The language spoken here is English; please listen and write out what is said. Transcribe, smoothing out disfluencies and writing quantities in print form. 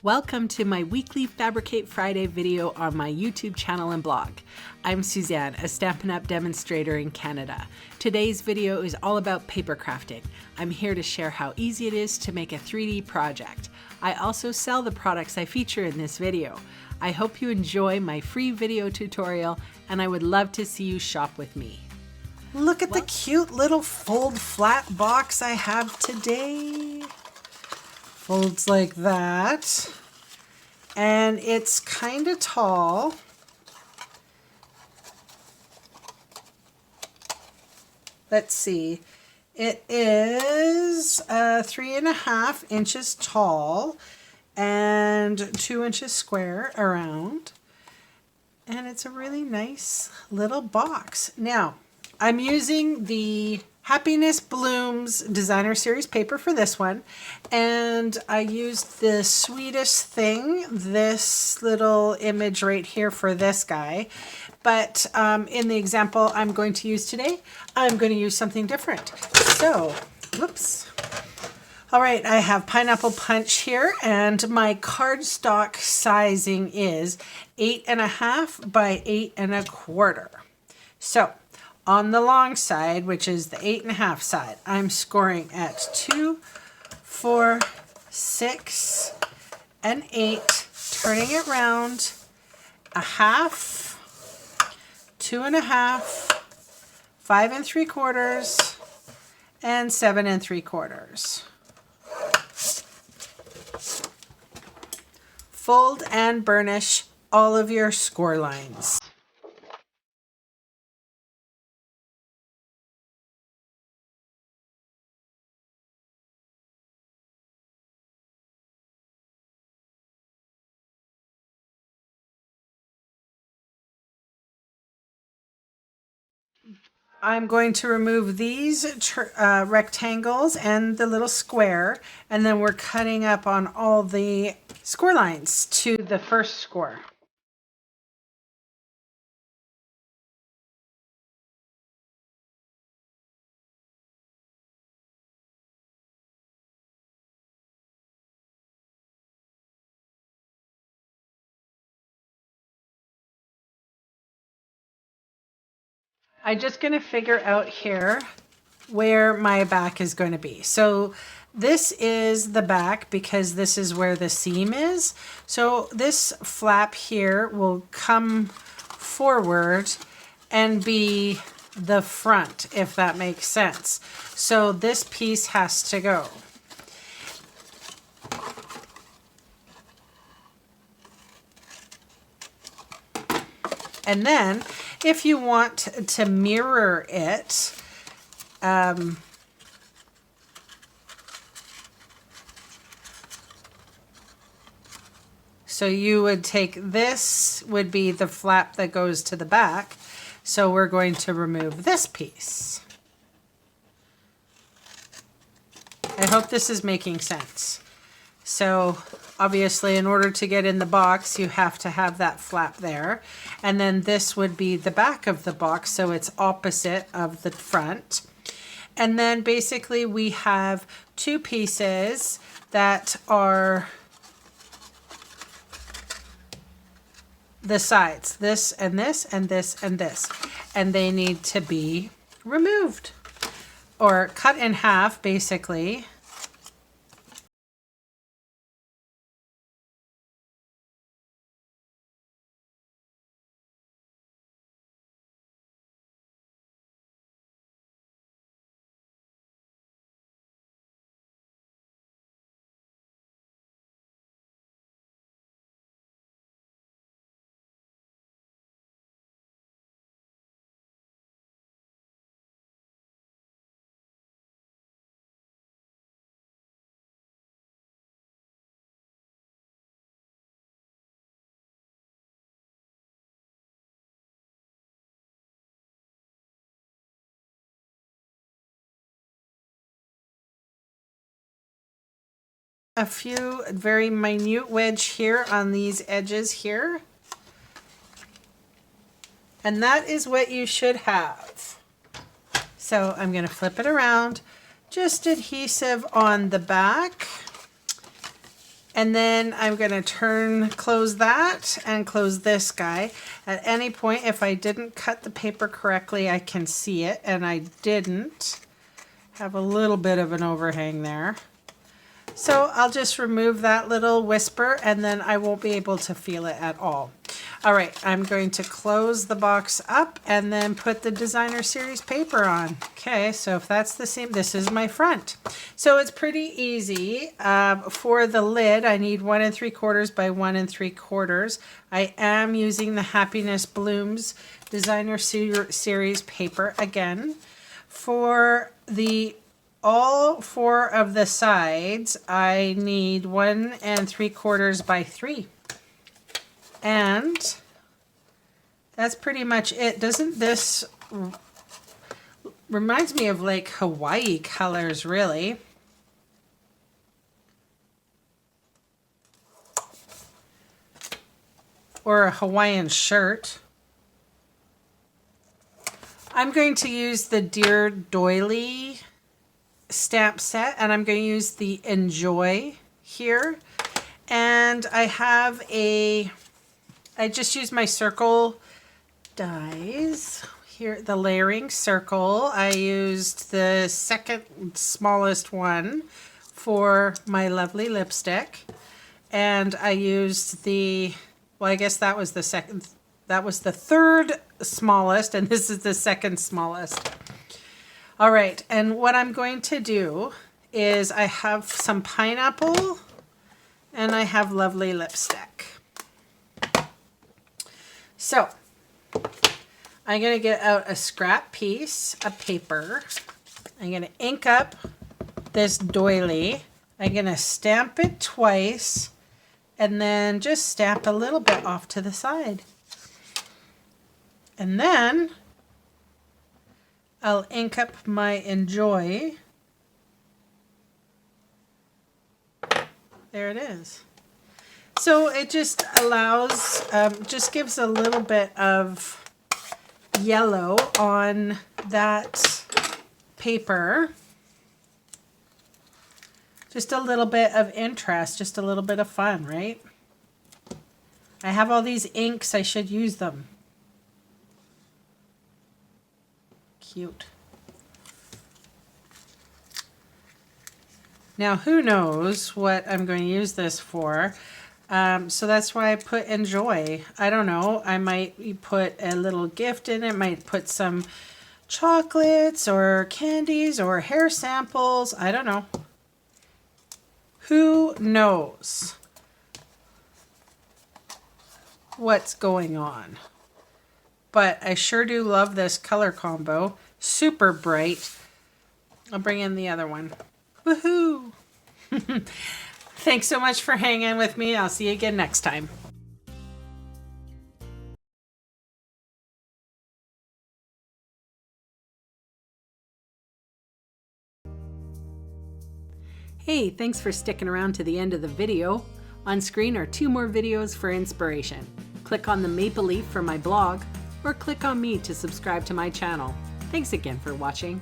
Welcome to my weekly Fabricate Friday video on my YouTube channel and blog. I'm Suzanne, a Stampin' Up! Demonstrator in Canada. Today's video is all about paper crafting. I'm here to share how easy it is to make a 3D project. I also sell the products I feature in this video. I hope you enjoy my free video tutorial, and I would love to see you shop with me. Look at the cute little fold flat box I have today. Folds like that, and it's kind of tall. Let's see, it is 3.5 inches tall and 2 inches square around, and it's a really nice little box. Now, I'm using the Happiness Blooms Designer Series paper for this one, and I used the sweetest thing, this little image right here for this guy, but in the example I'm going to use today, I'm going to use something different. So, whoops. All right, I have Pineapple Punch here, and my cardstock sizing is 8.5 by 8.25. So, on the long side, which is the 8.5 side, I'm scoring at 2, 4, 6, and 8, turning it round, 1/2, 2.5, 5 3/4, and 7 3/4. Fold and burnish all of your score lines. I'm going to remove these rectangles and the little square, and then we're cutting up on all the score lines to the first score. I'm just going to figure out here where my back is going to be. So this is the back because this is where the seam is. So this flap here will come forward and be the front, if that makes sense. So this piece has to go. And then if you want to mirror it, so you would take this would be the flap that goes to the back. So we're going to remove this piece. I hope this is making sense. So obviously, in order to get in the box, you have to have that flap there. And then this would be the back of the box, so it's opposite of the front. And then basically we have two pieces that are the sides, this and this and this and this. And they need to be removed or cut in half, basically. A few very minute wedge here on these edges here. And that is what you should have. So I'm going to flip it around, just adhesive on the back, And then I'm going to close that and close this guy. At any point, if I didn't cut the paper correctly, I can see it, and I didn't. Have a little bit of an overhang there. So I'll just remove that little whisper, and then I won't be able to feel it at all. All right, I'm going to close the box up and then put the designer series paper on. Okay, so if that's the same, this is my front. So it's pretty easy. For the lid, I need 1 3/4 by 1 3/4. I am using the Happiness Blooms designer series paper again. For all 4 of the sides, I need 1 3/4 by 3. And that's pretty much it. Doesn't this reminds me of like Hawaii colors, really? Or a Hawaiian shirt. I'm going to use the Dear Doily stamp set, and I'm going to use the Enjoy here. And I just used my circle dies here, the layering circle. I used the second smallest one for my lovely lipstick. And I used well, I guess that was the third smallest, and this is the second smallest. All right, and what I'm going to do is I have some pineapple and I have lovely lipstick. So I'm going to get out a scrap piece of paper. I'm going to ink up this doily. I'm going to stamp it twice and then just stamp a little bit off to the side. And then I'll ink up my Enjoy. There it is. So it just allows, just gives a little bit of yellow on that paper. Just a little bit of interest, just a little bit of fun, right? I have all these inks, I should use them. Cute. Now, who knows what I'm going to use this for? So that's why I put Enjoy. I don't know. I might put a little gift in it. Might put some chocolates or candies or hair samples. I don't know. Who knows what's going on? But I sure do love this color combo. Super bright. I'll bring in the other one. Woohoo! Thanks so much for hanging with me. I'll see you again next time. Hey, thanks for sticking around to the end of the video. On screen are 2 more videos for inspiration. Click on the maple leaf for my blog, or click on me to subscribe to my channel. Thanks again for watching.